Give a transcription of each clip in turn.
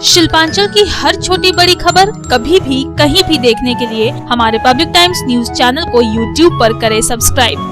शिल्पांचल की हर छोटी बड़ी खबर कभी भी कहीं भी देखने के लिए हमारे पब्लिक टाइम्स न्यूज चैनल को यूट्यूब पर करें सब्सक्राइब।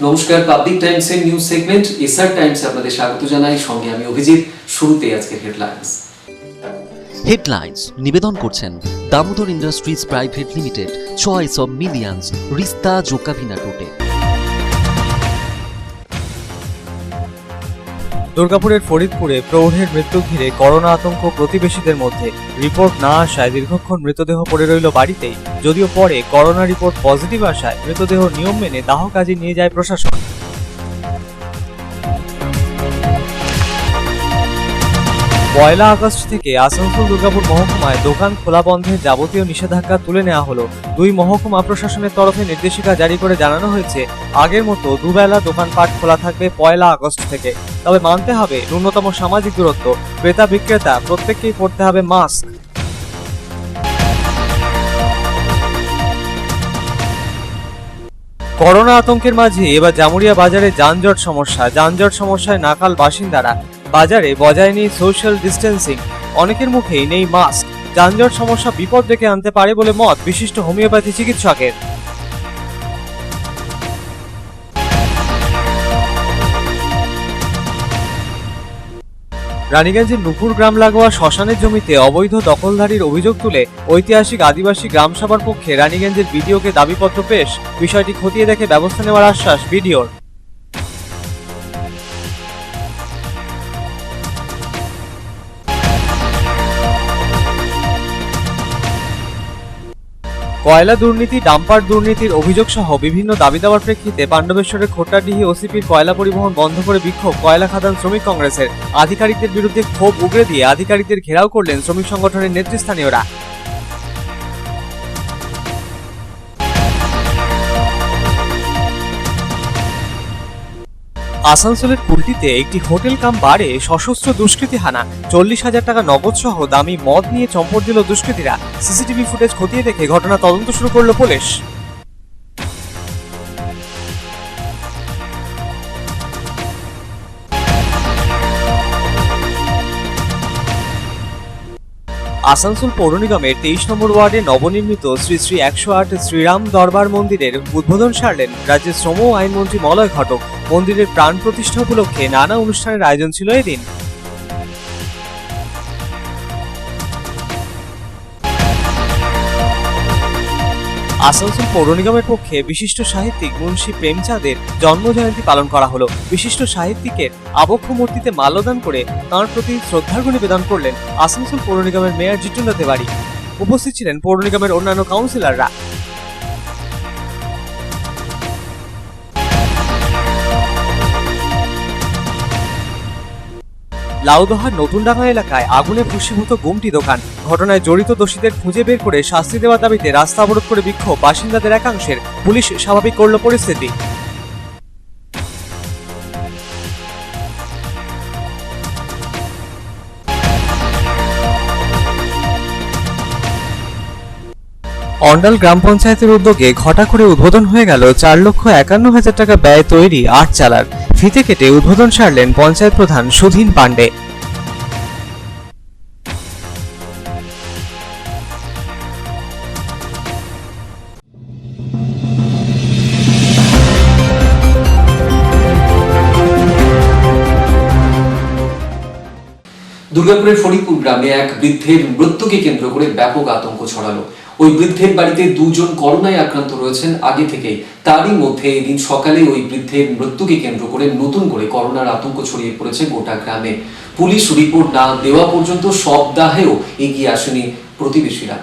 নমস্কার, পাবলিক টাইমসের নিউজ সেগমেন্ট এসআর টাইমসে আপনাদের স্বাগত জানাই। সঙ্গে আমি অভিজিৎ। শুরুতে আজকের হেডলাইন্স নিবেদন করছেন Damodar industries private limited, choice of millions, রিস্তা জোকাভিনা টোটে। দুর্গাপুরের ফরিদপুরে প্রৌঢ়ের মৃত্যু ঘিরে করোনা আতঙ্ক প্রতিবেশীদের মধ্যে। রিপোর্ট না আসায় দীর্ঘক্ষণ মৃতদেহ পড়ে রইল বাড়িতেই। যদিও পরে করোনা রিপোর্ট পজিটিভ আসায় মৃতদেহ নিয়ম মেনে দাহ কাজে নিয়ে যায় প্রশাসন। পয়লা আগস্ট থেকে আসানসোল দুর্গাপুর মহকুমায় দোকান খোলা বন্ধের যাবতীয় নিষেধাজ্ঞা তুলে নেওয়া হলো। দুই মহকুমা প্রশাসনের তরফে নির্দেশিকা জারি করে জানানো হয়েছে, আগের মতো দুবেলা দোকানপাট খোলা থাকবে পয়লা আগস্ট থেকে। তবে মানতে হবে ন্যূনতম সামাজিক দূরত্ব, ক্রেতা বিক্রেতা প্রত্যেককেই পরতে হবে মাস্ক। করোনা আতঙ্কের মাঝে এবার জামুরিয়া বাজারে যানজট সমস্যায় নাকাল বাসিন্দারা। বাজারে বজায় নেই সোশ্যাল ডিস্টেন্সিং, অনেকের মুখেই নেই মাস্ক। যানজট সমস্যা বিপদ ডেকে আনতে পারে বলে মত বিশিষ্ট হোমিওপ্যাথি চিকিৎসকের। রানীগঞ্জের নুপুর গ্রাম লাগোয়া শ্মশানের জমিতে অবৈধ দখলদারির অভিযোগ তুলে ঐতিহাসিক আদিবাসী গ্রামসভার পক্ষে রানীগঞ্জের বিডিওকে দাবিপত্র পেশ। বিষয়টি খতিয়ে দেখে ব্যবস্থা নেওয়ার আশ্বাস বিডিওর। কয়লা দুর্নীতি, ডাম্পার দুর্নীতির অভিযোগ সহ বিভিন্ন দাবি দাওয়ার প্রেক্ষিতে পাণ্ডবেশ্বরের খোট্টাডিহি ওসিপির কয়লা পরিবহন বন্ধ করে বিক্ষোভ কয়লা খাদান শ্রমিক কংগ্রেসের। আধিকারিকদের বিরুদ্ধে ক্ষোভ উগরে দিয়ে আধিকারিকদের ঘেরাও করলেন শ্রমিক সংগঠনের নেতৃস্থানীয়রা। আসানসোলের কুলটিতে একটি হোটেল কাম বারে সশস্ত্র দুষ্কৃতী হানা। 40,000 টাকা নগদ সহ দামি মদ নিয়ে চম্পট দিল দুষ্কৃতীরা। সিসিটিভি ফুটেজ খতিয়ে দেখে ঘটনা তদন্ত শুরু করল পুলিশ। আসানসোল পৌর নিগমের 23 নম্বর ওয়ার্ডে নবনির্মিত শ্রী শ্রী 108 শ্রীরাম দরবার মন্দিরের উদ্বোধন সারলেন রাজ্যের শ্রম ও আইনমন্ত্রী মলয় ঘটক। মন্দিরের প্রাণ প্রতিষ্ঠা উপলক্ষে নানা অনুষ্ঠানের আয়োজন ছিল এদিন। আসানসোল পৌর নিগমের পক্ষে বিশিষ্ট সাহিত্যিক মুন্সী প্রেমচাঁদের জন্মজয়ন্তী পালন করা হলো। বিশিষ্ট সাহিত্যিকের আবক্ষ মূর্তিতে মাল্যদান করে তাঁর প্রতি শ্রদ্ধার্ঘ্য নিবেদন করলেন আসানসোল পৌর নিগমের মেয়র জিতেন্দ্র তেওয়ারি। উপস্থিত ছিলেন পৌর নিগমের অন্যান্য কাউন্সিলররা। লাউদহার নতুনডাঙ্গা এলাকায় আগুনে ভস্মীভূত গুমটি দোকান। ঘটনায় জড়িত দোষীদের খুঁজে বের করে শাস্তি দেওয়ার দাবিতে রাস্তা অবরোধ করে বিক্ষোভ বাসিন্দাদের একাংশের। পুলিশ স্বাভাবিক করল পরিস্থিতি। অন্ডাল গ্রাম পঞ্চায়েতের উদ্যোগে ঘটা করে উদ্বোধন হয়ে গেল 4,51,000 টাকা ব্যয় তৈরি আট চালার। ফিতে কেটে উদ্বোধন সারলেন পঞ্চায়েত প্রধান সুধীন পাণ্ডে। দুর্গাপুরের ফরিদপুর গ্রামে এক বৃদ্ধের মৃত্যুকে কেন্দ্র করে ব্যাপক আতঙ্ক ছড়ালো। ওই বৃদ্ধের বাড়িতে দুজন করোনায় আক্রান্ত রয়েছেন আগে থেকেই। তারই মধ্যে এদিন সকালে ওই বৃদ্ধের মৃত্যুকে কেন্দ্র করে নতুন করে করোনার আতঙ্ক ছড়িয়ে পড়েছে গোটা গ্রামে। পুলিশ রিপোর্ট না দেওয়া পর্যন্ত শবদাহেও এগিয়ে আসেনি প্রতিবেশীরা।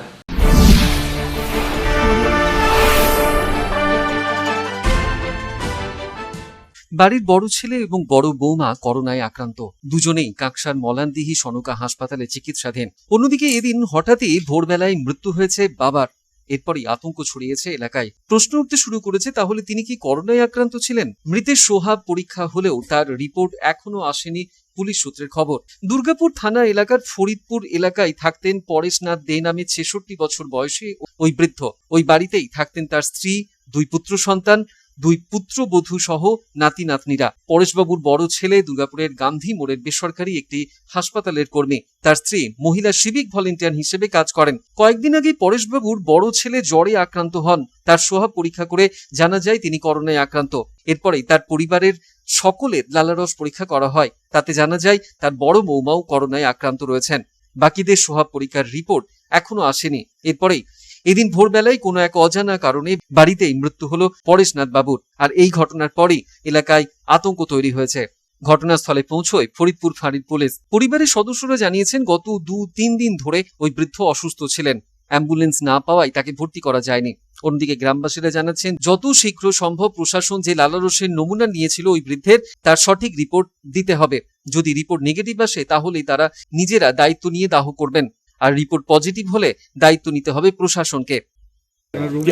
বাড়ির বড় ছেলে এবং বড় বৌমা করোনায় আক্রান্ত, দুজনেই কাকসার মলানদিহি সনকা হাসপাতালে চিকিৎসাধীন। অন্যদিকে এদিন হঠাৎই ভোরবেলায় মৃত্যু হয়েছে বাবার। এরপরই আতঙ্ক ছড়িয়েছে এলাকায়। প্রশ্ন উঠতে শুরু করেছে, তাহলে তিনি কি করোনায় আক্রান্ত ছিলেন? মৃতের সোহাগ পরীক্ষা হলেও তার রিপোর্ট এখনো আসেনি পুলিশ সূত্রের খবর। দুর্গাপুর থানা এলাকার ফরিদপুর এলাকায় থাকতেন পরেশনাথ দে নামে ৬৬ বছর বয়সী ওই বৃদ্ধ। ওই বাড়িতেই থাকতেন তার স্ত্রী, 2 পুত্র সন্তান, 2 পুত্রবধূ সহ নাতি নাতনিরা। পরেশবাবুর বড় ছেলে দুর্গাপুরের গান্ধী মোড়ের বেসরকারি একটি হাসপাতালের কর্মী। তার স্ত্রী মহিলা সিভিক ভলেন্টিয়ার হিসেবে কাজ করেন। কয়েকদিন আগে পরেশবাবুর বড় ছেলে জ্বরে আক্রান্ত হন। তার সোহাগ পরীক্ষা করে জানা যায় তিনি করোনায় আক্রান্ত। এরপরেই তার পরিবারের সকলের লালারস পরীক্ষা করা হয়। তাতে জানা যায় তার বড় বৌমাও করোনায় আক্রান্ত রয়েছেন। বাকিদের সোহাগ পরীক্ষার রিপোর্ট এখনো আসেনি। এরপরেই এদিন ভোরবেলায় কোনো এক অজানা কারণে বাড়িতেই মৃত্যু হলো পরেশনাথ বাবুর। আর এই ঘটনার পরই এলাকায় আতঙ্ক তৈরি হয়েছে। ঘটনাস্থলে পৌঁছয় ফরিদপুর ফাঁড়ির পুলিশ। পরিবারের সদস্যরা জানিয়েছেন, গত 2-3 দিন ধরে ওই বৃদ্ধ অসুস্থ ছিলেন। অ্যাম্বুলেন্স না পাওয়ায় তাকে ভর্তি করা যায়নি। অন্যদিকে গ্রামবাসীরা জানাচ্ছেন, যত শীঘ্র সম্ভব প্রশাসন যে লালারসের নমুনা নিয়েছিল ওই বৃদ্ধের, তার সঠিক রিপোর্ট দিতে হবে। যদি রিপোর্ট নেগেটিভ আসে তাহলেই তারা নিজেরা দায়িত্ব নিয়ে দাহ করবেন। আর রিপোর্ট পজিটিভ হলে দায়িত্ব নিতে হবে প্রশাসনকে।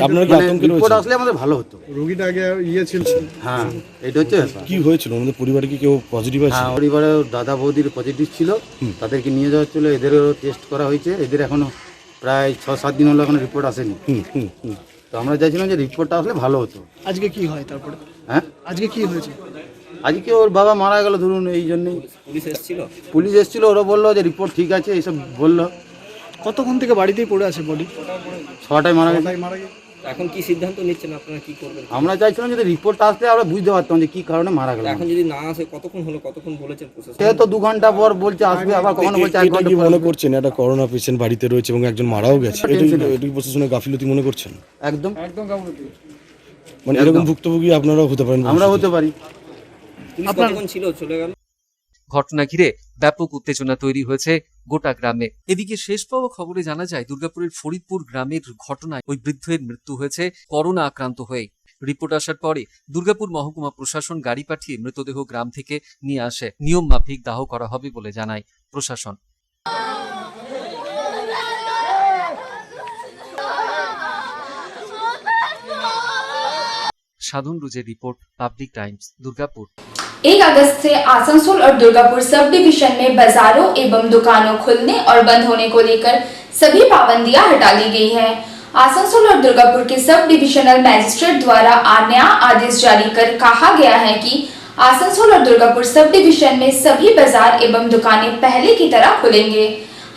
আপনার কি আতঙ্কে রিপোর্ট রয়েছে? আসলে আমাদের ভালো হতো। রোগীটা আগে ছিল। হ্যাঁ, এটা হচ্ছে ব্যাপার। কি হয়েছিল? আমাদের পরিবারে কি কেউ পজিটিভ আছে? হ্যাঁ, পরিবারে দাদা বৌদির পজিটিভ ছিল, তাদেরকে নিয়ে যাওয়া ছিল, এদেরও টেস্ট করা হয়েছে। এদের এখনো প্রায় 6-7 দিন হলো, এখনো রিপোর্ট আসেনি। তো আমরা চাইছিলাম যে রিপোর্টটা আসলে ভালো হতো। আজকে কি হয় তারপরে? হ্যাঁ, আজকে কি হয়েছে? আজকে ওর বাবা মারা গেল, ধরুন এই জন্যই পুলিশ এসেছিল। ওরা বললো যে রিপোর্ট ঠিক আছে, এইসব বললো। কতক্ষণ থেকে বাড়িতেই পড়ে আছে বডি? 6টায় মারা গেছে। এখন কি সিদ্ধান্ত নিচ্ছেন আপনারা, কি করবেন? আমরা চাইছিলাম যদি রিপোর্টটা আসলে আমরা বুঝতে পারতাম যে কি কারণে মারা গেল। এখন যদি না আসে, কতক্ষণ হলো, কতক্ষণ বলেছেন প্রশাসন? সে তো 2 ঘন্টা পর বলছে আসবে, আবার কখনো বলছে 1 এটা ঘন্টা কি পর। মনে করছেন একটা করোনা পেশেন্ট বাড়িতে রয়েছে এবং একজন মারাও গেছে? এটা কি প্রশাসনের গাফিলতি মনে করছেন? একদম মানে এরকম ভুক্তভোগী আপনারাও হতে পারেন? আমরা হতে পারি। পুলিশ কতক্ষণ ছিল, চলে গেল? ঘটনা ঘিরে ব্যাপক উত্তেজনা তৈরি হয়েছে গোটা গ্রামে। এদিকে শেষ পাওয়া খবরে জানা যায়, দুর্গাপুরের ফরিদপুর গ্রামের ঘটনায় ওই বৃদ্ধের মৃত্যু হয়েছে করোনা আক্রান্ত হয়ে। রিপোর্ট আসার পরে দুর্গাপুর মহকুমা প্রশাসন গাড়ি পাঠিয়ে মৃতদেহ গ্রাম থেকে নিয়ে আসে। নিয়ম মাফিক দাহ করা হবে বলে জানায় প্রশাসন। সাধন রুজের রিপোর্ট, পাবলিক টাইমস, दुर्गापुर। 1 अगस्त से आसनसोल और दुर्गापुर सब डिवीजन में बाजारों एवं दुकानों खुलने और बंद होने को लेकर सभी पाबंदियां हटा ली गई हैं। आसनसोल और दुर्गापुर के सब डिविजनल मैजिस्ट्रेट द्वारा नया आदेश जारी कर कहा गया है कि आसनसोल और दुर्गापुर सब डिवीजन में सभी बाजार एवं दुकानें पहले की तरह खुलेंगे।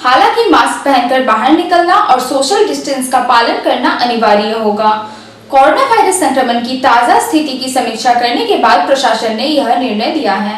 हालांकि मास्क पहनकर बाहर निकलना और सोशल डिस्टेंस का पालन करना अनिवार्य होगा। कोरोना वायरस संक्रमण की ताजा स्थिति की समीक्षा करने के बाद प्रशासन ने यह निर्णय लिया है।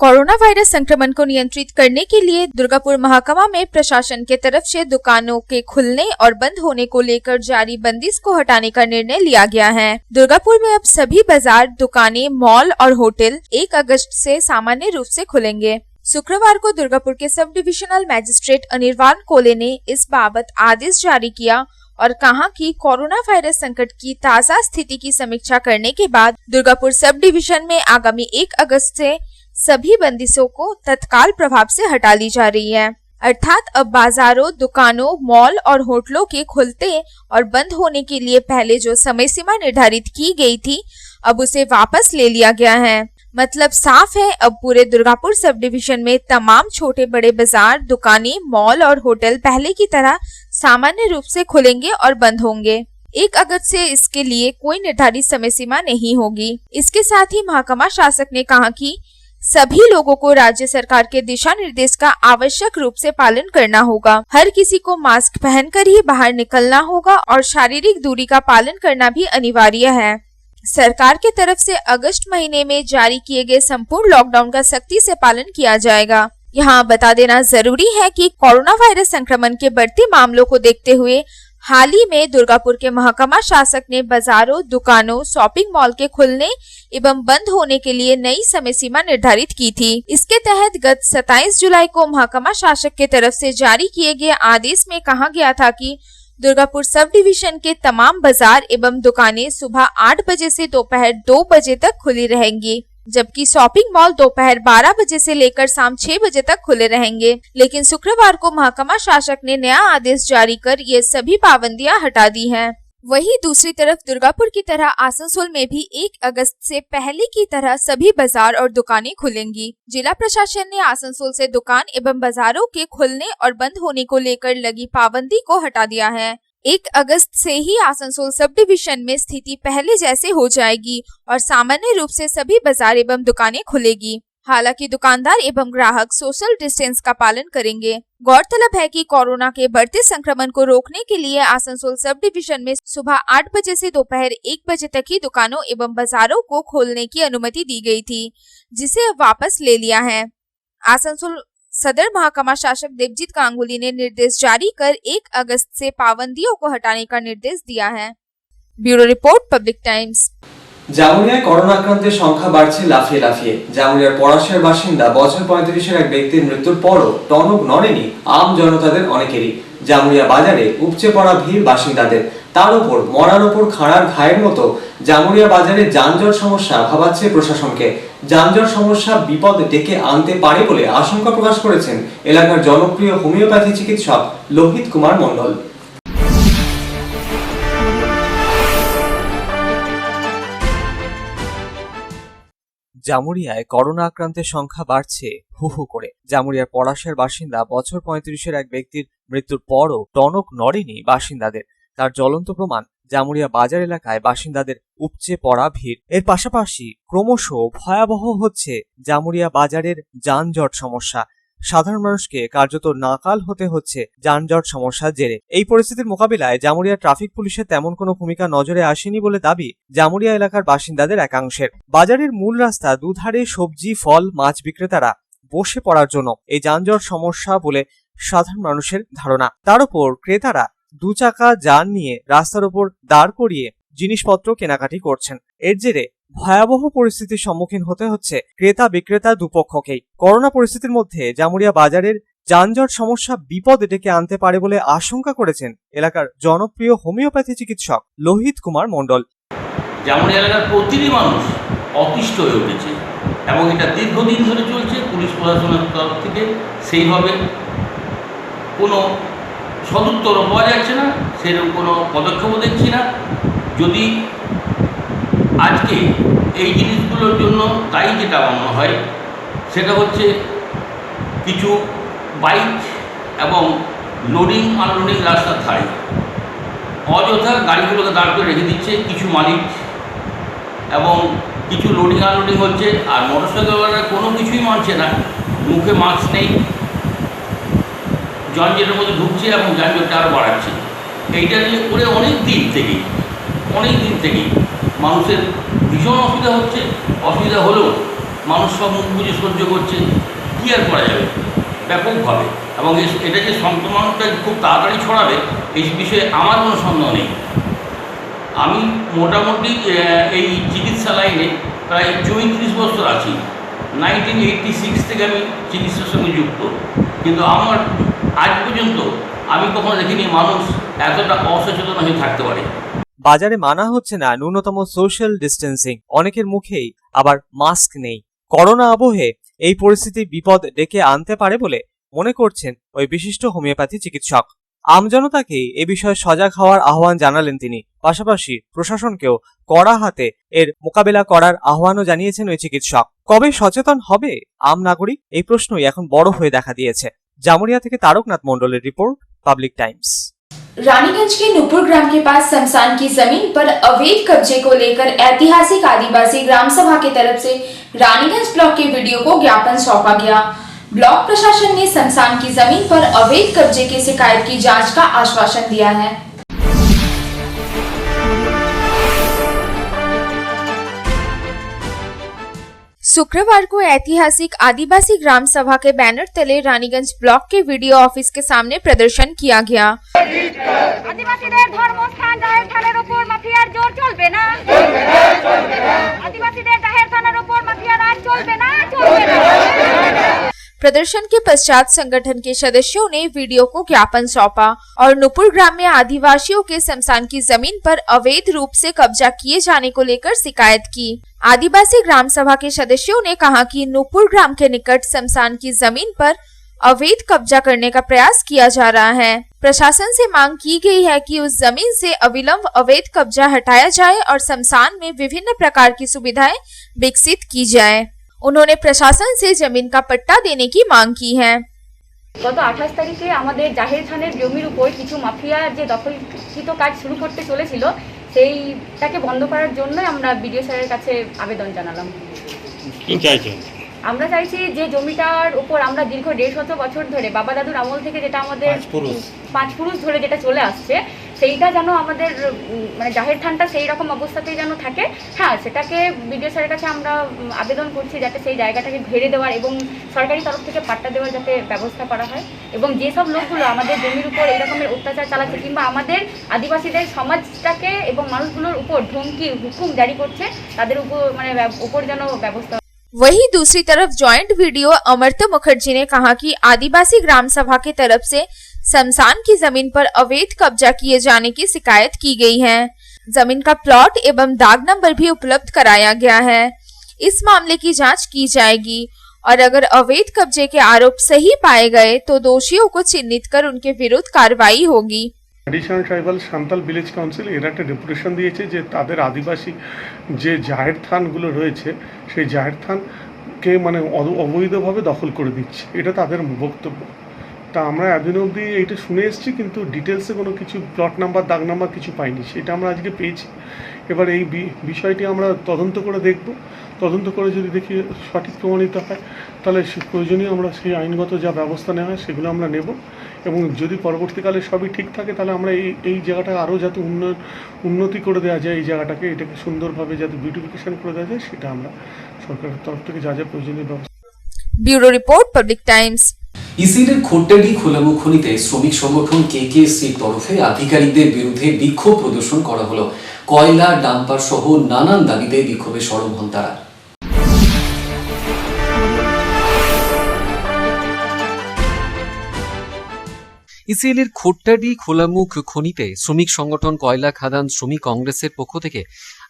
कोरोना वायरस संक्रमण को नियंत्रित करने के लिए दुर्गापुर महकमा में प्रशासन के तरफ से दुकानों के खुलने और बंद होने को लेकर जारी बंदिश को हटाने का निर्णय लिया गया है। दुर्गापुर में अब सभी बाजार, दुकानें, मॉल और होटल 1 अगस्त से सामान्य रूप से खुलेंगे। शुक्रवार को दुर्गापुर के सब डिविजनल मैजिस्ट्रेट अनिर्बान कोले ने इस बाबत आदेश जारी किया और कहा कि कोरोना वायरस संकट की ताजा स्थिति की समीक्षा करने के बाद दुर्गापुर सब डिवीजन में आगामी 1 अगस्त से सभी बंदिशों को तत्काल प्रभाव से हटा ली जा रही है। अर्थात अब बाजारों, दुकानों, मॉल और होटलों के खुलते और बंद होने के लिए पहले जो समय सीमा निर्धारित की गई थी, अब उसे वापस ले लिया गया है। मतलब साफ है, अब पूरे दुर्गापुर सब डिवीजन में तमाम छोटे बड़े बाजार, दुकानें, मॉल और होटल पहले की तरह सामान्य रूप से खुलेंगे और बंद होंगे। 1 अगस्त से इसके लिए कोई निर्धारित समय सीमा नहीं होगी। इसके साथ ही महकमा शासक ने कहा कि सभी लोगों को राज्य सरकार के दिशा निर्देश का आवश्यक रूप से पालन करना होगा। हर किसी को मास्क पहनकर ही बाहर निकलना होगा और शारीरिक दूरी का पालन करना भी अनिवार्य है। सरकार के तरफ से अगस्त महीने में जारी किए गए संपूर्ण लॉकडाउन का सख्ती से पालन किया जाएगा। यहाँ बता देना जरूरी है कि कोरोना वायरस संक्रमण के बढ़ते मामलों को देखते हुए हाल ही में दुर्गापुर के महकमा शासक ने बाजारों, दुकानों, शॉपिंग मॉल के खुलने एवं बंद होने के लिए नई समय सीमा निर्धारित की थी। इसके तहत गत 27 जुलाई को महकमा शासक के तरफ से जारी किए गए आदेश में कहा गया था कि दुर्गापुर सब डिवीजन के तमाम बाजार एवं दुकानें सुबह 8 बजे से दोपहर 2 बजे तक खुली रहेंगी, जबकि शॉपिंग मॉल दोपहर 12 बजे से लेकर शाम 6 बजे तक खुले रहेंगे। लेकिन शुक्रवार को महकमा शासक ने नया आदेश जारी कर ये सभी पाबंदियां हटा दी हैं। वहीं दूसरी तरफ दुर्गापुर की तरह आसनसोल में भी 1 अगस्त से पहले की तरह सभी बाजार और दुकानें खुलेंगी। जिला प्रशासन ने आसनसोल से दुकान एवं बाजारों के खुलने और बंद होने को लेकर लगी पाबंदी को हटा दिया है। 1 अगस्त से ही आसनसोल सब डिवीजन में स्थिति पहले जैसे हो जाएगी और सामान्य रूप से सभी बाजार एवं दुकानें खुलेगी। हालांकि दुकानदार एवं ग्राहक सोशल डिस्टेंस का पालन करेंगे। गौरतलब है कि कोरोना के बढ़ते संक्रमण को रोकने के लिए आसनसोल सब डिवीजन में सुबह 8 बजे से दोपहर 1 बजे तक ही दुकानों एवं बाजारों को खोलने की अनुमति दी गई थी, जिसे अब वापस ले लिया है। आसनसोल सदर महकमा शासक देवजीत गांगुली ने निर्देश जारी कर 1 अगस्त से पाबंदियों को हटाने का निर्देश दिया है। Bureau report, Public Times. জামুরিয়ায় করোনা আক্রান্তের সংখ্যা বাড়ছে লাফিয়ে লাফিয়ে। জামুরিয়ার পলাশের বাসিন্দা বছর 35-এর এক ব্যক্তির মৃত্যুর পরও টনক নড়েনি আম জনতাদের অনেকেরই। জামুরিয়া বাজারে উপচে পড়া ভিড় বাসিন্দাদের, তার উপর মরার উপর খাড়ার ঘায়ের মতো জামুরিয়া বাজারে যানজট সমস্যা ভাবাচ্ছে প্রশাসনকে। যানজট সমস্যা বিপদ ডেকে আনতে পারে বলে আশঙ্কা প্রকাশ করেছেন এলাকার জনপ্রিয় হোমিওপ্যাথি চিকিৎসক লোহিত কুমার মণ্ডল। জামুরিয়ায় করোনা আক্রান্তের সংখ্যা বাড়ছে হু হু করে। জামুরিয়ার পলাশের বাসিন্দা বছর 35-এর এক ব্যক্তির মৃত্যুর পরও টনক নড়েনি বাসিন্দাদের। তার জ্বলন্ত প্রমাণ জামুরিয়া বাজার এলাকায় বাসিন্দাদের উপচে পড়া ভিড়। এর পাশাপাশি ক্রমশ ভয়াবহ হচ্ছে জামুরিয়া বাজারের যানজট সমস্যা। সাধারণ মানুষকে কার্যত নাকাল হতে হচ্ছে যানজট সমস্যার জেরে। এই পরিস্থিতির মোকাবিলায় জামুরিয়া ট্রাফিক পুলিশের তেমন কোনো ভূমিকা নজরে আসেনি বলে দাবি জামুরিয়া এলাকার বাসিন্দাদের একাংশের। বাজারের মূল রাস্তা দুধারে সবজি, ফল, মাছ বিক্রেতারা বসে পড়ার জন্য এই যানজট সমস্যা বলে সাধারণ মানুষের ধারণা। তার উপর ক্রেতারা 2 চাকা যান নিয়ে রাস্তার উপর দাঁড় করিয়ে জিনিসপত্র কেনাকাটি করছেন। এর জেরে ভয়াবহ পরিস্থিতির সম্মুখীন হতে হচ্ছে ক্রেতা বিক্রেতা দুপক্ষকেই। করোনা পরিস্থিতির মধ্যে জামুরিয়া বাজারের যানজট সমস্যা বিপদ ডেকে আনতে পারে বলে আশঙ্কা করেছেন এলাকার জনপ্রিয় হোমিওপ্যাথি চিকিৎসক লোহিত কুমার মণ্ডল। জামুরিয়া এলাকার প্রতিটি মানুষ অতিষ্ঠ হয়ে উঠেছে এবং এটা দীর্ঘদিন ধরে চলছে। পুলিশ প্রশাসনের তরফ থেকে সেইভাবে কোনো সদুত্তরও পাওয়া যাচ্ছে না, সেরকম কোনো পদক্ষেপও দেখছি না। যদি আজকে এই জিনিসগুলোর জন্য দায়ী যেটা মনে হয় সেটা হচ্ছে কিছু বাইক এবং লোডিং আনলোডিং রাস্তার ধারে অযথা গাড়িগুলোকে দাঁড় করে রেখে দিচ্ছে কিছু মালিক, এবং কিছু লোডিং আনলোডিং হচ্ছে আর মোটরসাইকেলওয়ালা কোনো কিছুই মানছে না, মুখে মাস্ক নেই, যানজটের মধ্যে ঢুকছে এবং যানজটটা আরও বাড়াচ্ছে। এইটা নিয়ে করে অনেক দিন থেকেই মানুষের ভীষণ অসুবিধা হচ্ছে। অসুবিধা হলেও মানুষ সব মুখ বুঝে সহ্য করছে, কী আর করা যাবে ব্যাপকভাবে। এবং এটা যে সংক্রমণটা খুব তাড়াতাড়ি ছড়াবে এই বিষয়ে আমার কোনো সন্দেহ নেই। আমি মোটামুটি এই চিকিৎসা লাইনে প্রায় 34 বছর আছি। 1986 থেকে আমি চিকিৎসার সঙ্গে যুক্ত, কিন্তু আমার আজ পর্যন্ত আমি কখনো দেখিনি মানুষ এতটা অসচেতন হয়ে থাকতে পারে। বাজারে মানা হচ্ছে না ন্যূনতম সোশ্যাল ডিস্টেন্সিং, অনেকের মুখেই আবার মাস্ক নেই। করোনা আবহে এই পরিস্থিতি বিপদ ডেকে আনতে পারে বলে মনে করছেন ওই বিশিষ্ট হোমিওপ্যাথি চিকিৎসক। আমজনতাকে এ বিষয়ে সজাগ হওয়ার আহ্বান জানালেন তিনি। পাশাপাশি প্রশাসনকেও কড়া হাতে এর মোকাবেলা করার আহ্বানও জানিয়েছেন ওই চিকিৎসক। কবে সচেতন হবে আম নাগরিক, এই প্রশ্নই এখন বড় হয়ে দেখা দিয়েছে। জামুরিয়া থেকে তারকনাথ মণ্ডলের রিपोर्ट, पब्लिक टाइम्स। रानीगंज के नूपुर ग्राम के पास शमशान की जमीन पर अवैध कब्जे को लेकर ऐतिहासिक आदिवासी ग्राम सभा की तरफ से रानीगंज ब्लॉक के वीडियो को ज्ञापन सौंपा गया। ब्लॉक प्रशासन ने शमशान की जमीन पर अवैध कब्जे की शिकायत की जांच का आश्वासन दिया है। शुक्रवार को ऐतिहासिक आदिवासी ग्राम सभा के बैनर तले रानीगंज ब्लॉक के वीडियो ऑफिस के सामने प्रदर्शन किया गया। আদিবাসীদের ধর্মস্থান জাহের থানের উপর মাফিয়ার জোর চলবে না, আদিবাসীদের জাহের থানের উপর মাফিয়ার রাজ চলবে না। प्रदर्शन के पश्चात संगठन के सदस्यों ने वीडियो को ज्ञापन सौंपा और नुपुर ग्राम में आदिवासियों के शमशान की जमीन पर अवैध रूप से कब्जा किए जाने को लेकर शिकायत की। आदिवासी ग्राम सभा के सदस्यों ने कहा कि नुपुर ग्राम के निकट शमशान की जमीन पर अवैध कब्जा करने का प्रयास किया जा रहा है। प्रशासन से मांग की गई है कि उस जमीन से अविलंब अवैध कब्जा हटाया जाए और शमशान में विभिन्न प्रकार की सुविधाएं विकसित की जाए। उन्होंने प्रशासन से जमीन का पट्टा देने की मांग की है। গত 28 তারিখে আমাদের জাহের থানের জমির উপর কিছু মাফিয়া যে দখলকৃত কাজ শুরু করতে চলেছিল, সেইটাকে বন্ধ করার জন্য আমরা বিডিও স্যারের কাছে আবেদন জানালাম। কি চাইছেন? আমরা চাইছি যে জমিটার উপর আমরা দীর্ঘ 150 বছর ধরে বাবা দাদুর আমল থেকে যেটা আমাদের পাঁচ পুরুষ ধরে যেটা চলে আসছে, সেইটা যেন আমাদের মানে জাহের থানটা সেই রকম অবস্থাতেই যেন থাকে। হ্যাঁ, সেটাকে বিডিও স্যারের কাছে আমরা আবেদন করছি যাতে সেই জায়গাটাকে ঘেরে দেওয়ার এবং সরকারি তরফ থেকে পাট্টা দেওয়ার যাতে ব্যবস্থা করা হয়, এবং যেসব লোকগুলো আমাদের জমির উপর এই রকমের অত্যাচার চালাচ্ছে কিংবা আমাদের আদিবাসীদের সমাজটাকে এবং মানুষগুলোর উপর ধমকি হুকুম জারি করছে, তাদের উপর যেন ব্যবস্থা। वहीं दूसरी तरफ जॉइंट वीडियो अमर्त्य मुखर्जी ने कहा कि आदिवासी ग्राम सभा की तरफ से शमशान की जमीन पर अवैध कब्जा किए जाने की शिकायत की गई है। जमीन का प्लॉट एवं दाग नंबर भी उपलब्ध कराया गया है। इस मामले की जांच की जाएगी और अगर अवैध कब्जे के आरोप सही पाए गए तो दोषियों को चिन्हित कर उनके विरुद्ध कार्रवाई होगी। Traditional tribal Santal village council এরা একটা ডেপুটেশন দিয়েছে যে তাদের আদিবাসী যে জাহের থানগুলো রয়েছে সেই জাহের থানকে মানে অবৈধভাবে দখল করে দিচ্ছে, এটা তাদের বক্তব্য। তা আমরা এতদিন অবধি এইটা শুনে এসেছি, কিন্তু ডিটেলসে কোনো কিছু প্লট নাম্বার দাগ নাম্বার কিছু পাইনি, সেটা আমরা আজকে পেয়েছি। এবার এই বিষয়টি আমরা তদন্ত করে দেখব, তদন্ত করে যদি দেখি সঠিক প্রমাণিত হয় তাহলে প্রয়োজনীয় আমরা সেই আইনগত যা ব্যবস্থা নেওয়া হয় সেগুলো আমরা নেব, এবং যদি পরবর্তীকালে সবই ঠিক থাকে তাহলে আমরা এই জায়গাটা আরও যাতে উন্নতি করে দেওয়া যায়, এই জায়গাটাকে এটাকে সুন্দরভাবে যাতে বিউটিফিকেশন করে দেওয়া যায়, সেটা আমরা সরকারের তরফ থেকে যা যা প্রয়োজনীয় ব্যবস্থা। Bureau report, Public Times. ইসিএলের খোট্টাডি খোলামু খনিতে শ্রমিক সংগঠন কেকেএসসির তরফে আধিকারিকদের বিরুদ্ধে বিক্ষোভ প্রদর্শন করা হলো। কয়লা, ডাম্পার সহ নানান দাবিতে বিক্ষোভে সরব হন তারা। ইসিএলের খোট্টাডি খোলামুখ খনিতে শ্রমিক সংগঠন কয়লা খাদান শ্রমিক কংগ্রেসের পক্ষ থেকে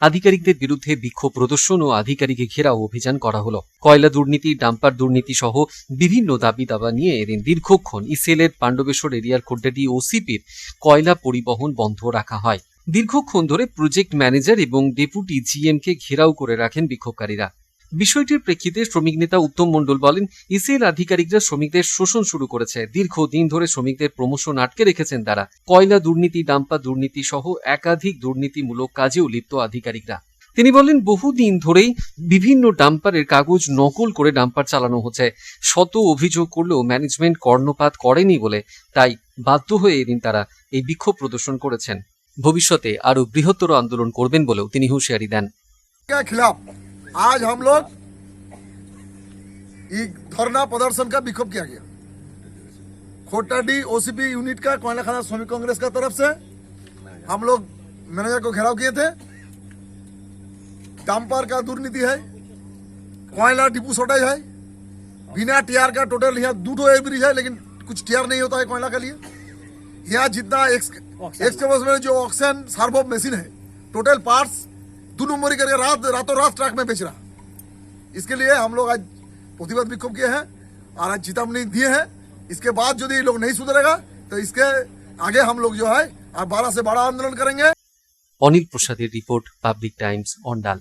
আধিকারিকদের বিরুদ্ধে বিক্ষোভ প্রদর্শন ও আধিকারিককে ঘেরাও অভিযান করা হলো। কয়লা দুর্নীতি, ডাম্পার দুর্নীতি সহ বিভিন্ন দাবি দাবা নিয়ে এদিন দীর্ঘক্ষণ ইসিএলের পাণ্ডবেশ্বর এরিয়ার খোট্টাডি ওসিপির কয়লা পরিবহন বন্ধ রাখা হয়। দীর্ঘক্ষণ ধরে প্রজেক্ট ম্যানেজার এবং ডেপুটি জিএমকে ঘেরাও করে রাখেন বিক্ষোভকারীরা। বিষয়টির প্রেক্ষিতে শ্রমিক নেতা উত্তম মণ্ডল বলেন, ইসিএল আধিকারিকরা শ্রমিকদের শোষণ শুরু করেছে। দীর্ঘদিন ধরে শ্রমিকদের প্রমোশন আটকে রেখেছেন তারা। কয়লা দুর্নীতি, ডাম্পার দুর্নীতি সহ একাধিক দুর্নীতিমূলক কাজেও লিপ্ত আধিকারিকরা। তিনি বলেন, বহুদিন ধরেই বিভিন্ন ডাম্পারের কাগজ নকল করে ডাম্পার চালানো হচ্ছে। শত অভিযোগ করলেও ম্যানেজমেন্ট কর্ণপাত করেনি বলে তাই বাধ্য হয়ে এদিন তারা এই বিক্ষোভ প্রদর্শন করেছেন। ভবিষ্যতে আরো বৃহত্তর আন্দোলন করবেন বলেও তিনি হুঁশিয়ারি দেন। आज हम लोग धरना प्रदर्शन का विक्षोभ किया गया। खोटाडी ओसीपी यूनिट का कोयला खादान श्रमिक कांग्रेस का तरफ से हम लोग मैनेजर को घेराव किए थे। डंपर का दुर्नीति है, कोयला डिपू शॉर्टेज है, बिना टीआर का टोटल यहाँ 2 एवरेज है, लेकिन कुछ टीआर नहीं होता है कोयला के लिए। यहाँ जितना एक्सकेवेशन में जो ऑक्सीजन सर्वो मशीन है, टोटल पार्ट्स 2 नंबरी करके रातों रात ट्रक में बेच रहा। इसके लिए हम लोग आज प्रतिवाद विक्षोभ किए हैं और आज चेतावनी दिए हैं। इसके बाद यदि लोग नहीं सुधरेगा तो इसके आगे हम लोग जो है 12 से बड़ा आंदोलन करेंगे। অনিল প্রসাদের রিপোর্ট, পাবলিক টাইমস, অন্ডাল।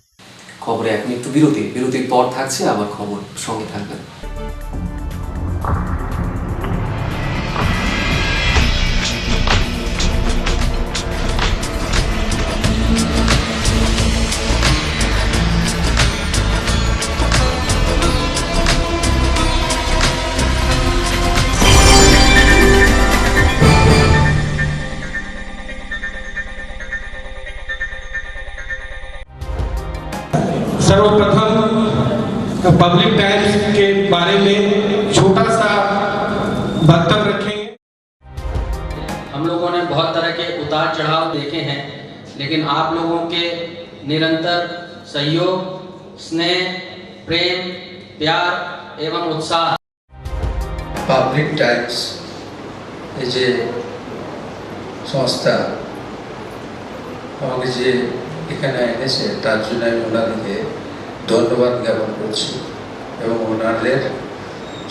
খবরে এক মিনিট বিরতির পর থাকছে আবার খবর, সঙ্গে থাকবেন। सर्वप्रथम पब्लिक टाइम्स के बारे में छोटा सा वक्तव्य रखेंगे। हम लोगों ने बहुत तरह के उतार चढ़ाव देखे हैं, लेकिन आप लोगों के निरंतर सहयोग, स्नेह, प्रेम, प्यार एवं उत्साह পাবলিক টাইমস এই যে সংস্থা আমাকে যে এখানে এনেছে তার জন্য আমি ওনাদেরকে ধন্যবাদ জ্ঞাপন করছি এবং ওনাদের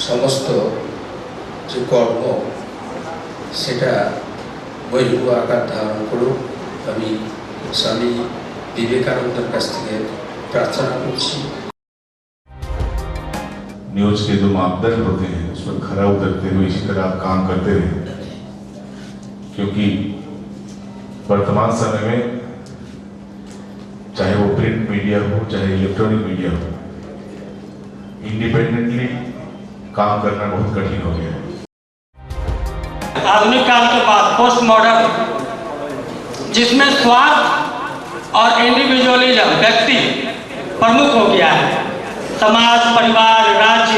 সমস্ত যে কর্ম সেটা বৈভব আকার ধারণ করুক আমি স্বামী বিবেকানন্দের কাছ থেকে প্রার্থনা করছি। न्यूज के जो मापदंड होते हैं उस पर खरा उतरते हुए इसी तरह आप काम करते रहे, क्योंकि वर्तमान समय में चाहे वो प्रिंट मीडिया हो चाहे इलेक्ट्रॉनिक मीडिया हो, इंडिपेंडेंटली काम करना बहुत कठिन हो गया है। आधुनिक काल के बाद पोस्ट मॉडर्न, जिसमें स्वार्थ और इंडिविजुअलिज्म व्यक्ति प्रमुख हो गया है, समाज, परिवार, राज्य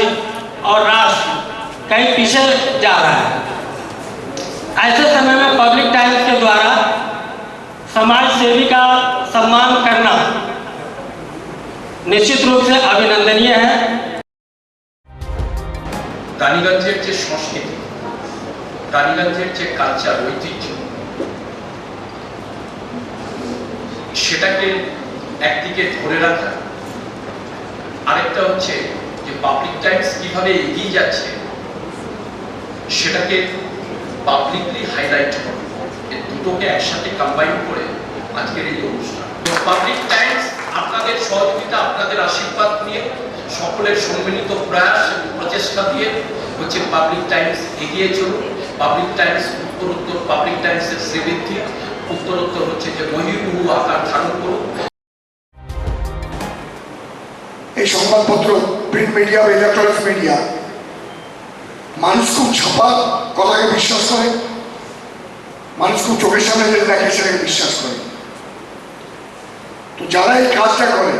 और राष्ट्र कहीं पीछे जा रहा है। ऐसे समय में पब्लिक टाइम्स के द्वारा समाज सेवी का सम्मान करना निश्चित रूप से अभिनंदनीय है। টালিগঞ্জের যে সংস্কৃতি, টালিগঞ্জের যে কালচার, ঐতিহ্য, সেটাকে একদিকে ধরে রাখা, আরেকটা হচ্ছে যে পাবলিক টাইমস কিভাবে এগিয়ে যাচ্ছে সেটাকে পাবলিকলি হাইলাইট করা, এই দুটোকে একসাথে কম্বাইন করে আজকের এই অনুষ্ঠান। পাবলিক টাইমস আপনাদের সহযোগিতা, আপনাদের আশীর্বাদ নিয়ে, সকলের সম্মিলিত প্রয়াস এবং প্রচেষ্টা দিয়ে হচ্ছে পাবলিক টাইমস এগিয়ে চলুন। পাবলিক টাইমস উত্তরোত্তর, পাবলিক টাইমসের শ্রীবৃদ্ধি উত্তরোত্তর হচ্ছে যে বহির্মুখ আকার ধারণ করুন। এই সংবাদপত্র, প্রিন্ট মিডিয়া বা ইলেকট্রনিক্স মিডিয়া, মানুষ খুব ছাপা কথাকে বিশ্বাস করে, মানুষ খুব চোখের সামনে যেটা দেখে সেটাকে বিশ্বাস করে। তো যারা এই কাজটা করে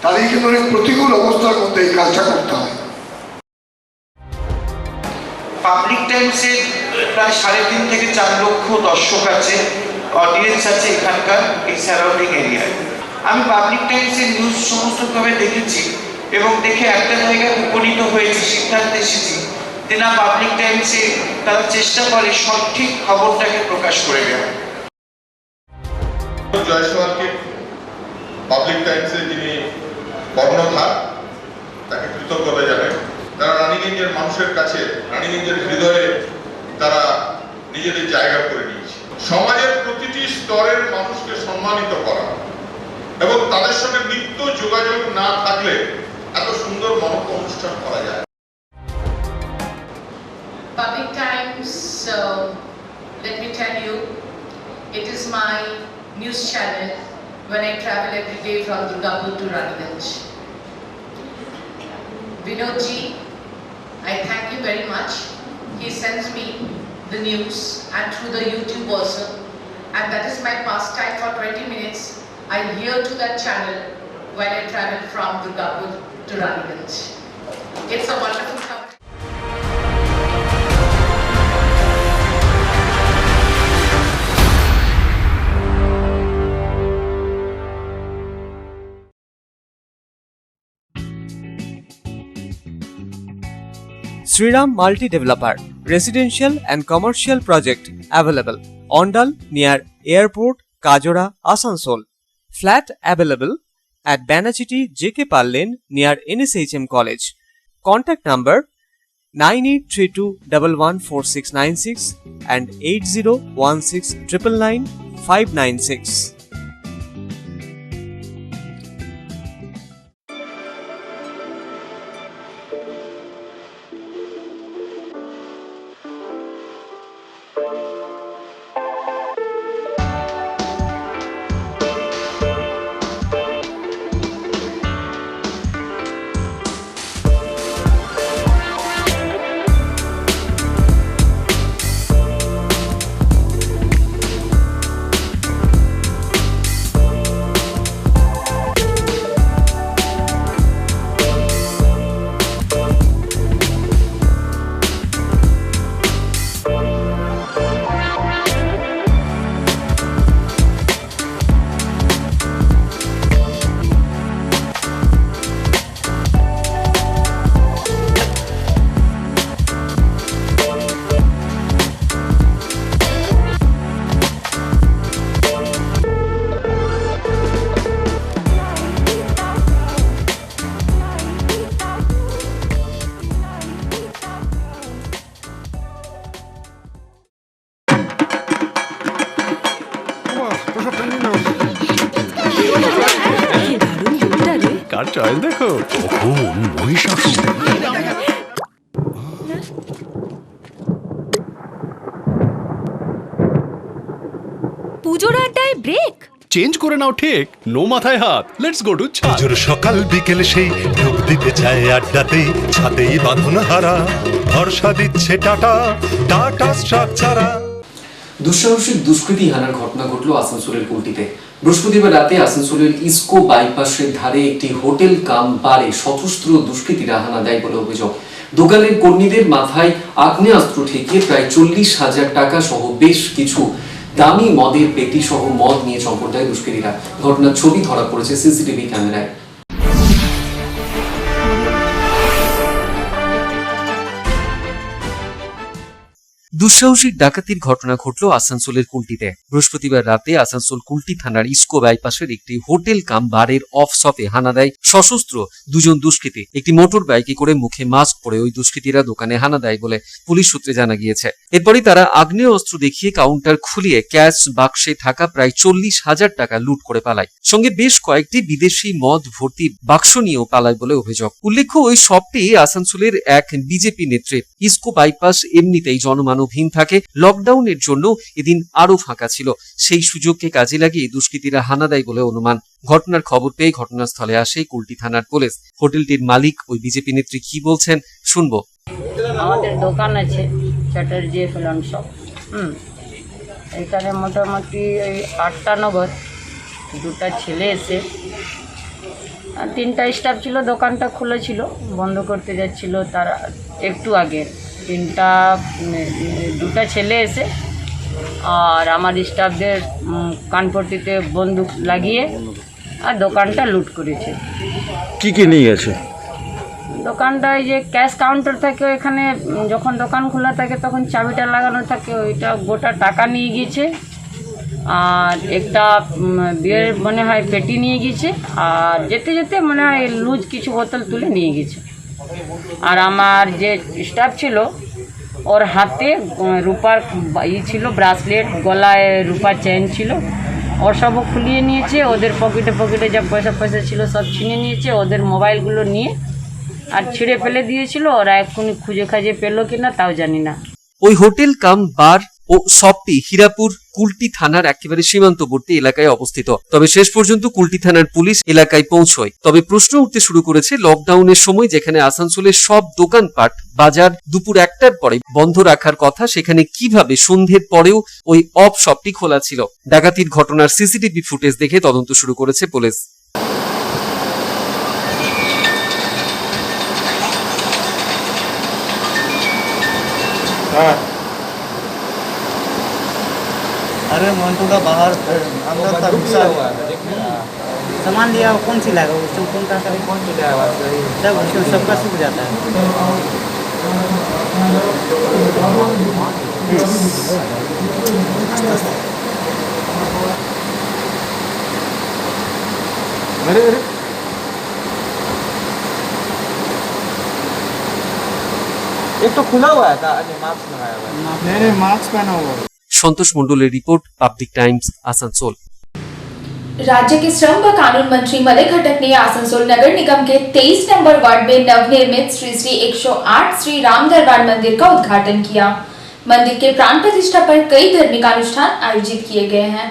তাদের কিন্তু অনেক প্রতিকূল অবস্থার মধ্যে এই কাজটা করতে হয়। পাবলিক টাইমসে প্রায় 3.5 থেকে 4 লক্ষ দর্শক আছে, অডিয়েন্স আছে এখানকার এই সারাউন্ডিং এরিয়ায়। আমি পাবলিক টাইমসের নিউজ সমস্তভাবে দেখেছি এবং দেখে একটা জায়গায় উপনীত হয়েছি, সিদ্ধান্তে এসেছি যে না, পাবলিক টাইমসে তারা চেষ্টা করে সঠিক খবরটাকে প্রকাশ করে দেওয়া। জয়সওয়ালকে পাবলিক টাইমসের যিনি কর্ণধার, তাকে কৃতজ্ঞতা জানাই। তারা রানীগঞ্জের মানুষের কাছে, রানীগঞ্জের হৃদয়ে তারা নিজেদের জায়গা করে নিয়েছে। সমাজের প্রতিটি স্তরের মানুষকে সম্মানিত করা এবং তাদের সঙ্গে নিত্য যোগাযোগ না থাকলে এত সুন্দর মহৎ অনুষ্ঠান করা যায়। Public Times, let me tell you, it is my news channel when I travel every day from Durgapur to Raniganj. Vinodji, I thank you very much. He sends me the news and through the YouTube also, and that is my pastime for 20 minutes. I hear to that channel while I travel from Durgapur to Raniganj. It's a wonderful cover. Sriram Multi Developer, residential and commercial project available. Ondal near Airport, Kajora, Asansol. Flat available at Banachiti JK Pal Lane near NSHM College. Contact number 9832114696 and 8016999596. Choice দেখো কখন মহিষাসুর। পুজোর আড্ডায় break. Change করে নাও ঠিক, no মাথায় হাত, let's go to ছাদ। পুজোর সকাল বিকেল সেই ডুব দিতে চায় আড্ডাতে, ছাদেই বাঁধন হারা ভরসা দিচ্ছে টাটা, টাটা স্ট্রাকচারা। দুঃসাহসিক দুষ্কৃতী হানার ঘটনা ঘটলো আসানসোলের কুলটিতে। বৃহস্পতিবার রাতে আসানসোলের ইসকো বাইপাসের ধারে একটি হোটেল কাম বারে সশস্ত্র দুষ্কৃতীরা হানা দেয় বলে অভিযোগ। দোকানের কর্মীদের মাথায় আগ্নেয়াস্ত্র ঠেকিয়ে প্রায় 40,000 টাকা সহ বেশ কিছু দামি মদের পেটি সহ মদ নিয়ে চম্পট দেয় দুষ্কৃতীরা। ঘটনার ছবি ধরা পড়েছে সিসিটিভি ক্যামেরায়। দুঃসাহসিক ডাকাতির ঘটনা ঘটল আসানসোলের কুলটিতে। বৃহস্পতিবার রাতে আসানসোল কুলটি থানার ইসকো বাইপাসের একটি হোটেল কাম বারের অফ শপে হানা দেয় সশস্ত্র দুজন দুষ্কৃতী। একটি মোটর বাইকে করে মুখে মাস্ক পরে ওই দুষ্কৃতীরা দোকানে হানা দেয় বলে পুলিশ সূত্রে জানা গিয়েছে। এরপরই তারা আগ্নেয় অস্ত্র দেখিয়ে কাউন্টার খুলিয়ে ক্যাশ বাক্সে থাকা প্রায় 40,000 টাকা লুট করে পালায়। সঙ্গে বেশ কয়েকটি বিদেশি মদ ভর্তি বাক্স নিয়েও পালায় বলে অভিযোগ। উল্লেখ্য, ওই শপটি আসানসোলের এক বিজেপি নেত্রীর। ইসকো বাইপাস এমনিতেই জনমানবহীন থাকে, লকডাউনের জন্য এদিন আরো ফাঁকা ছিল। সেই সুযোগকে কাজে লাগিয়ে দুষ্কৃতীরা হানা দেয় বলে অনুমান। ঘটনার খবর পেয়ে ঘটনাস্থলে আসে কুলটি থানার পুলিশ। হোটেলটির মালিক ওই বিজেপি নেত্রী কি বলছেন শুনবো। আমাদের দোকান আছে চ্যাটার্জি ফিল্ম শপ। এখানে মোটামুটি ওই 8টা নাগাদ দুটা ছেলে এসে, 3টা স্টাফ ছিল, দোকানটা খুলে ছিল, বন্ধ করতে যাচ্ছিল। তার একটু আগে দুটা ছেলে এসে আর আমার স্টাফদের কানপট্টিতে বন্দুক লাগিয়ে আর দোকানটা লুট করেছে। কি কি নিয়ে গেছে? দোকানটায় যে ক্যাশ কাউন্টার থাকে, এখানে যখন দোকান খোলা থাকে তখন চাবিটা লাগানো থাকে, ওইটা গোটা টাকা নিয়ে গিয়েছে। আর একটা বিয়ের মনে হয় পেটি নিয়ে গিয়েছে। আর যেতে যেতে মনে হয় লুজ কিছু বোতল তুলে নিয়ে গেছে। আর আমার যে স্টাফ ছিল ওর হাতে রূপার ছিল ব্রাসলেট, গলায় রূপার চেন ছিল, ওর সবও খুলিয়ে নিয়েছে। ওদের পকেটে যা পয়সা ছিল সব ছিনে নিয়েছে। ওদের মোবাইলগুলো নিয়ে আর ছিঁড়ে ফেলে দিয়েছিল। ওরা এক্ষুনি খুঁজে খাজে পেলো কিনা তাও জানি না। ওই হোটেল কাম বার ও শপটি হীরাপুর কুলটি থানার একেবারে সীমান্তবর্তী এলাকায় অবস্থিত। তবে শেষ পর্যন্ত কুলটি থানার পুলিশ এলাকায় পৌঁছয়। তবে প্রশ্ন উঠতে শুরু করেছে, লকডাউনের সময় যেখানে আসানসোলের সব দোকানপাট বাজার দুপুর 1টার পরে বন্ধ রাখার কথা, সেখানে কিভাবে সন্ধ্যের পরেও ওই অফ শপটি খোলা ছিল। ডাকাতির ঘটনার সিসিটিভি ফুটেজ দেখে তদন্ত শুরু করেছে পুলিশ। अरे मंटू का बाहर अंदर था, घुसा हुआ है। सामान लिया, कौन सी लाएगा? उसको कौन सा करे, कौन सी लाएगा? सब उसको सबका सूख जाता है। अरे अरे एक तो खुला हुआ था, मास्क लगाया हुआ है। नहीं मास्क पहना हुआ है। সন্তোষ মণ্ডলের রিপোর্ট, পাবলিক টাইমস, আসানসোল। राज्य के श्रम व कानून मंत्री मलय घटक ने आसनसोल नगर निगम के 23 नंबर वार्ड में नवनिर्मित श्री श्री 108 श्री राम दरबार मंदिर का उद्घाटन किया। मंदिर के प्राण प्रतिष्ठा पर कई धार्मिक अनुष्ठान आयोजित किए गए हैं।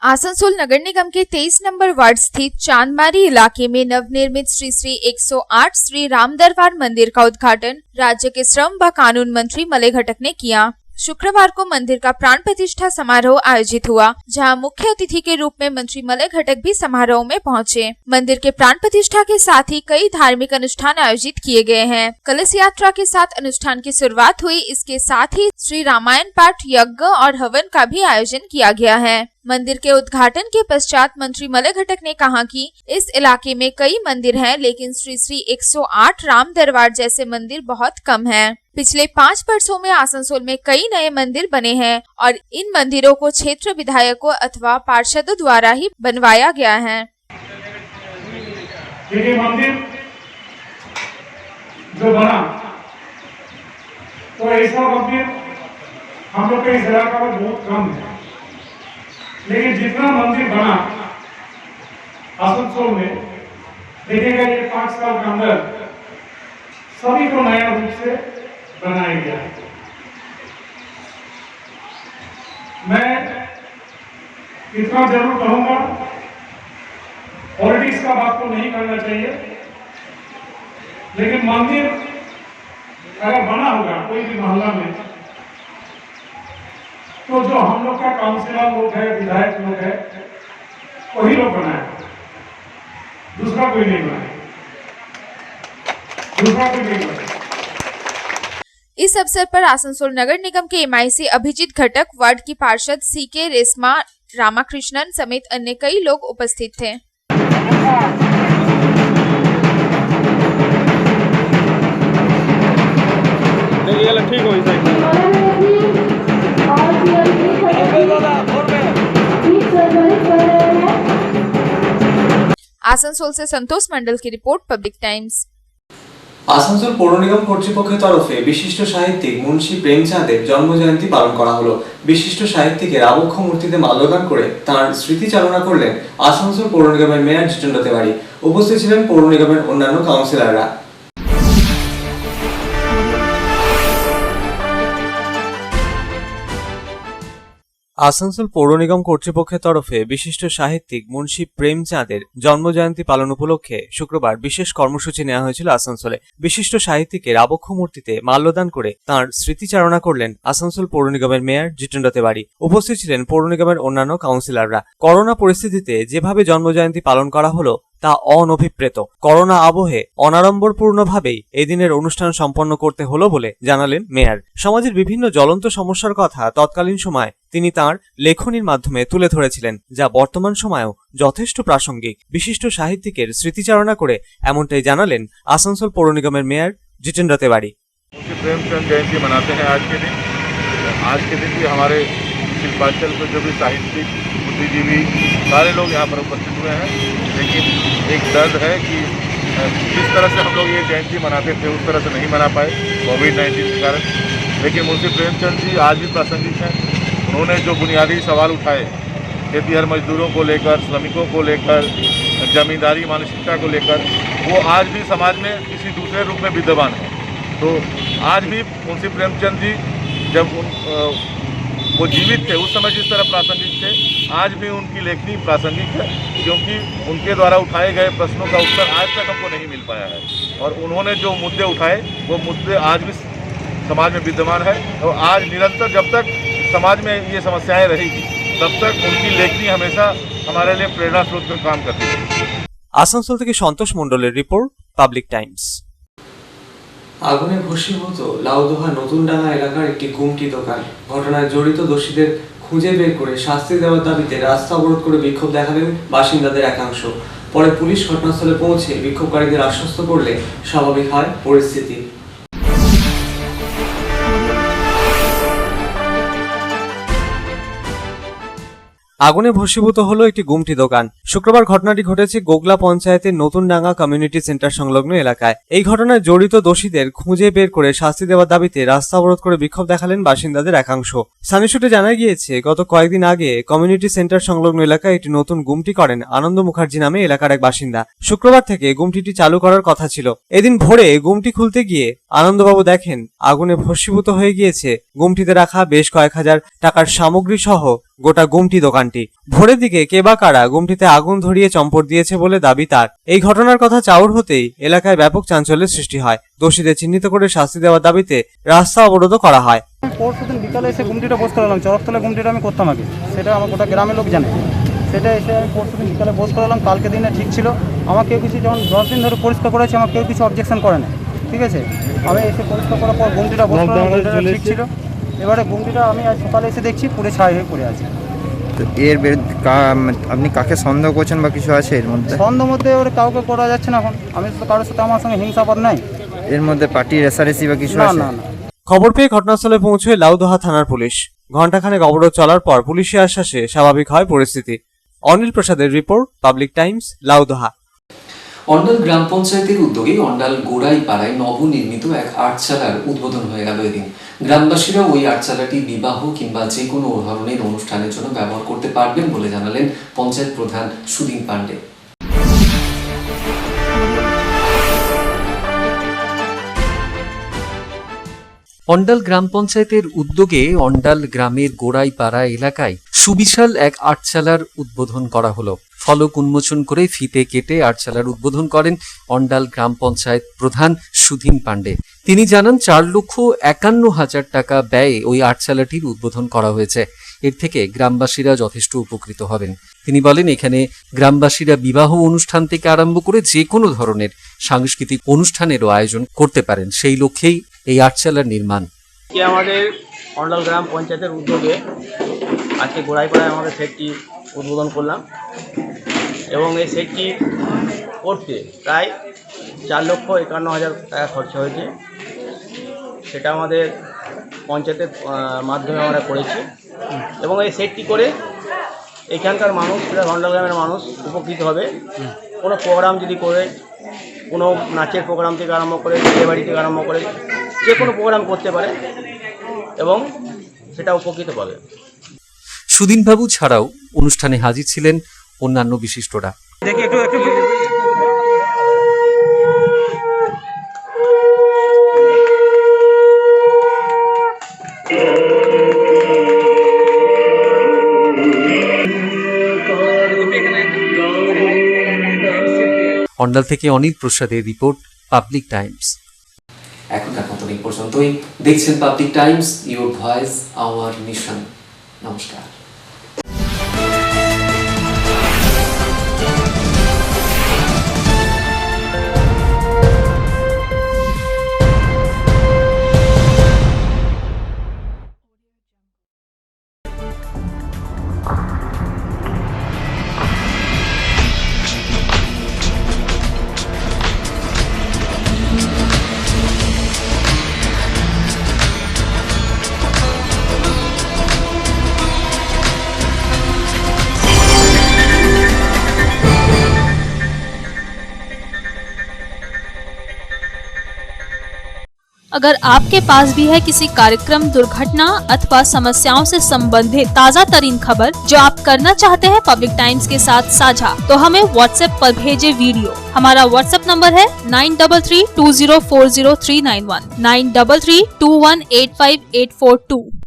आसनसोल नगर निगम के 23 नंबर वार्ड स्थित चांदमारी इलाके में नवनिर्मित श्री श्री 108 श्री राम दरबार मंदिर का उद्घाटन राज्य के श्रम व कानून मंत्री मलय घटक ने किया। शुक्रवार को मंदिर का प्राण प्रतिष्ठा समारोह आयोजित हुआ, जहां मुख्य अतिथि के रूप में मंत्री मलय घटक भी समारोह में पहुंचे। मंदिर के प्राण प्रतिष्ठा के साथ ही कई धार्मिक अनुष्ठान आयोजित किए गए हैं। कलश यात्रा के साथ अनुष्ठान की शुरुआत हुई। इसके साथ ही श्री रामायण पाठ, यज्ञ और हवन का भी आयोजन किया गया है। मंदिर के उद्घाटन के पश्चात मंत्री मलय घटक ने कहा कि इस इलाके में कई मंदिर हैं, लेकिन श्री श्री 108 राम दरबार जैसे मंदिर बहुत कम हैं। पिछले 5 वर्षों में आसनसोल में कई नए मंदिर बने हैं और इन मंदिरों को क्षेत्र विधायकों अथवा पार्षदों द्वारा ही बनवाया गया है। ये मंदिर जो बना तो ऐसा मंदिर हम लोग के इस इलाका में बहुत कम है, लेकिन जितना मंदिर बना आसनसोल में, देखिएगा ये 5 साल के अंदर सभी को नया रूप से बनाया गया है। मैं इतना जरूर कहूंगा, पॉलिटिक्स का बात तो नहीं करना चाहिए, लेकिन मंदिर अगर बना होगा कोई भी मोहल्ला में, तो जो हम लोग का काउंसिलर लोग है, विधायक लोग है, वही लोग बनाए, दूसरा कोई नहीं बनाए, दूसरा कोई नहीं बनाए। इस अवसर पर आसनसोल नगर निगम के एमआईसी अभिजीत घटक, वार्ड की पार्षद सीके रेशमा, रामाकृष्णन समेत अन्य कई लोग उपस्थित थे। ठीक हो आसनसोल से संतोष मंडल की रिपोर्ट, पब्लिक टाइम्स। আসানসোল পৌর নিগম কর্তৃপক্ষের তরফে বিশিষ্ট সাহিত্যিক মুন্সী প্রেমচাঁদের জন্মজয়ন্তী পালন করা হলো। বিশিষ্ট সাহিত্যিকের আবক্ষ মূর্তিতে মাল্যদান করে তাঁর স্মৃতিচারণা করলেন আসানসোল পৌর নিগমের মেয়র জিতেন্দ্র তেওয়ারি। উপস্থিত ছিলেন পৌর নিগমের অন্যান্য কাউন্সিলররা। আসানসোল পৌর নিগম কর্তৃপক্ষের তরফে বিশিষ্ট সাহিত্যিক মুন্সী প্রেমচাঁদের জন্মজয়ন্তী পালন উপলক্ষে শুক্রবার বিশেষ কর্মসূচি নেওয়া হয়েছিল আসানসোলে। বিশিষ্ট সাহিত্যিকের আবক্ষ মূর্তিতে মাল্যদান করে তাঁর স্মৃতিচারণা করলেন আসানসোল পৌর নিগমের মেয়র জিতেন্দ্র তেওয়ারি। উপস্থিত ছিলেন পৌর নিগমের অন্যান্য কাউন্সিলররা। করোনা পরিস্থিতিতে যেভাবে জন্মজয়ন্তী পালন করা হলো তা অনভিপ্রেত। করোনা আবহে অনাড়ম্বরপূর্ণভাবেই এই দিনের অনুষ্ঠান সম্পন্ন করতে হলো বলে জানালেন মেয়র। সমাজের বিভিন্ন জ্বলন্ত সমস্যার কথা তৎকালীন সময়ে তিনি তাঁর লেখনীর মাধ্যমে তুলে ধরেছিলেন, যা বর্তমান সময়েও যথেষ্ট প্রাসঙ্গিক। বিশিষ্ট সাহিত্যিকের স্মৃতিচারণা করে এমনটাই জানালেন আসানসোল পৌর নিগমের মেয়র জিতেন্দ্র তেওয়ারি। प्रेमचंद जयंती मनाते हैं आज के दिन भी हमारे शिल्पांचल के जो भी साहित्यिक बुद्धिजीवी सारे लोग यहाँ पर उपस्थित हुए हैं। लेकिन एक दर्द है कि जिस तरह से हम लोग ये जयंती मनाते थे उस तरह से नहीं मना पाए कोविड-19 के कारण। लेकिन मुंशी प्रेमचंद जी आज भी प्रासंगिक हैं। उन्होंने जो बुनियादी सवाल उठाए खेतीहर मजदूरों को लेकर, श्रमिकों को लेकर, जमींदारी मानसिकता को लेकर, वो आज भी समाज में किसी दूसरे रूप में विद्यमान है। तो आज भी मुंशी प्रेमचंद जी जब वो जीवित थे उस समय जिस तरह प्रासंगिक थे, आज भी उनकी लेखनी प्रासंगिक है, क्योंकि उनके द्वारा उठाए गए प्रश्नों का उत्तर आज तक हमको नहीं मिल पाया है। और उन्होंने जो मुद्दे उठाए वो मुद्दे आज भी समाज में विद्यमान है। और आज निरंतर जब तक समाज में ये समस्याएं रहेगी तब तक उनकी लेखनी हमेशा हमारे लिए प्रेरणा स्रोत का काम करती है। আসানসোল থেকে সন্তোষ মণ্ডলের রিপোর্ট, পাবলিক টাইমস। আগুনে ভস্মীভূত লাউদোহা নতুনডাঙ্গা এলাকার একটি গুমটি দোকান। ঘটনায় জড়িত দোষীদের খুঁজে বের করে শাস্তি দেওয়ার দাবিতে রাস্তা অবরোধ করে বিক্ষোভ দেখালেন বাসিন্দাদের একাংশ। পরে পুলিশ ঘটনাস্থলে পৌঁছে বিক্ষোভকারীদের আশ্বস্ত করলে স্বাভাবিক হয় পরিস্থিতি। আগুনে ভস্মীভূত হলো একটি গুমটি দোকান। শুক্রবার ঘটনাটি ঘটেছে গোগলা পঞ্চায়েতের নতুনডাঙ্গা কমিউনিটি সেন্টার সংলগ্ন এলাকায়। এই ঘটনায় জড়িত দোষীদের খুঁজে বের করে শাস্তি দেওয়ার দাবিতে রাস্তা অবরোধ করে বিক্ষোভ দেখালেন বাসিন্দাদের একাংশ। স্থানীয় সূত্রে জানা গিয়েছে, গত কয়েকদিন আগে কমিউনিটি সেন্টার সংলগ্ন এলাকায় একটি নতুন গুমটি করেন আনন্দ মুখার্জি নামে এলাকার এক বাসিন্দা। শুক্রবার থেকে গুমটিটি চালু করার কথা ছিল। এদিন ভোরে গুমটি খুলতে গিয়ে আনন্দবাবু দেখেন আগুনে ভস্মীভূত হয়ে গিয়েছে গুমটিতে রাখা বেশ কয়েক হাজার টাকার সামগ্রী সহ গোটা গুমটি দোকানটি। ভোরের দিকে কে বা কারা গুমটিতে আগুন ধরিয়ে চম্পট দিয়েছে বলে দাবি তার। এই ঘটনার কথা চাউর হতেই এলাকায় ব্যাপক চাঞ্চল্যের সৃষ্টি হয়। দোষীদের চিহ্নিত করে শাস্তি দেওয়ার দাবিতে রাস্তা অবরোধ করা হয়। পরশুদিন বিকালে এসে গুমটিটা পোস্ট করালাম, চরকতলা গুমটিটা আমি করতাম আগে, সেটা আমার গোটা গ্রামের লোক জানে। সেটা এসে আমি পরশুদিন বিকালে পোস্ট করালাম, কালকে দিনে ঠিক ছিল। আমার কেউ কিছু যখন 10 দিন ধরে পরিষ্কার করেছে আমার কেউ কিছু অবজেকশন করে না, ঠিক আছে। আমি এসে পরিষ্কার করার পর গুমটিটা পোস্ট করালাম, ঠিক ছিল। এবারে গুমটিটা আমি আজ সকালে এসে দেখছি পুরো ছাই হয়ে পড়ে আছে। তো এর আপনি কাকে সন্দেহ করছেন বা কিছু আছে এর মধ্যে? সন্দেহ মধ্যে ওরা কাউকে করা যাচ্ছে না। এখন আমি তো কারোর সাথে আমার সঙ্গে হিংসাবাদ নাই। এর মধ্যে পার্টি রেসারেসি বা কিছু আছে? না না। খবর পেয়ে ঘটনাস্থলে পৌঁছয় লাউদোহা থানার পুলিশ। ঘণ্টাখানেক অবরোধ চলার পর পুলিশের আশ্বাসে স্বাভাবিক হয় পরিস্থিতি। অনিল প্রসাদের report, Public Times, Laudoha. Andal গ্রাম পঞ্চায়েতের উদ্যোগে অন্ডাল গোড়াই পাড়ায় নবনির্মিত এক আর্টশালার উদ্বোধন হয়ে গেল এদিন। গ্রামবাসীরা ওই আটচালাটি বিবাহ কিংবা যে কোনো ধরনের অনুষ্ঠানের জন্য ব্যবহার করতে পারবেন বলে জানালেন পঞ্চায়েত প্রধান সুদীন পান্ডে। অন্ডাল গ্রাম পঞ্চায়েতের উদ্যোগে অন্ডাল গ্রামের গোড়াইপাড়া এলাকায় সুবিশাল এক আটচালার উদ্বোধন করা হলো। ফলক উন্মোচন করে ফিতে কেটে আটচালার উদ্বোধন করেন অন্ডাল গ্রাম পঞ্চায়েত প্রধান সুধীন পান্ডে। তিনি জানান 4,51,000 টাকা ব্যয়ে ওই আটচালাটির উদ্বোধন করা হয়েছে। এর থেকে গ্রামবাসীরা যথেষ্ট উপকৃত হবেন। তিনি বলেন, এখানে গ্রামবাসীরা বিবাহ অনুষ্ঠান থেকে আরম্ভ করে যে কোনো ধরনের সাংস্কৃতিক অনুষ্ঠানেরও আয়োজন করতে পারেন। সেই লক্ষ্যেই এই আটচালার নির্মাণ। আমাদের অন্ডাল গ্রাম পঞ্চায়েতের উদ্যোগে আজকে গোড়াইপাড়ায় আমাদের সেটটি উদ্বোধন করলাম এবং এই সেটটি করতে প্রায় 4,51,000 টাকা খরচা হয়েছে। সেটা আমাদের পঞ্চায়েতের মাধ্যমে আমরা করেছি এবং এই সেটটি করে এখানকার মানুষ, অন্ডাল গ্রামের মানুষ উপকৃত হবে। কোনো প্রোগ্রাম যদি করে, কোনো নাচের প্রোগ্রাম থেকে আরম্ভ করে, বিয়েবাড়ি থেকে আরম্ভ করে যে কোনো প্রোগ্রাম করতে পারে এবং সেটা উপকৃত পাবে। সুদীনবাবু ছাড়াও অনুষ্ঠানে হাজির ছিলেন অন্যান্য বিশিষ্টরা। অন্ডাল থেকে অনিল প্রসাদের রিপোর্ট, পাবলিক টাইমস। এখনকার মতন এই পর্যন্তই। দেখছেন public Times, your voice hour mission. নমস্কার। अगर आपके पास भी है किसी कार्यक्रम, दुर्घटना अथवा समस्याओं से संबंधित ताज़ा तरीन खबर जो आप करना चाहते हैं पब्लिक टाइम्स के साथ साझा, तो हमें व्हाट्सएप पर भेजे वीडियो। हमारा व्हाट्सएप नंबर है 9332040391 9332185842।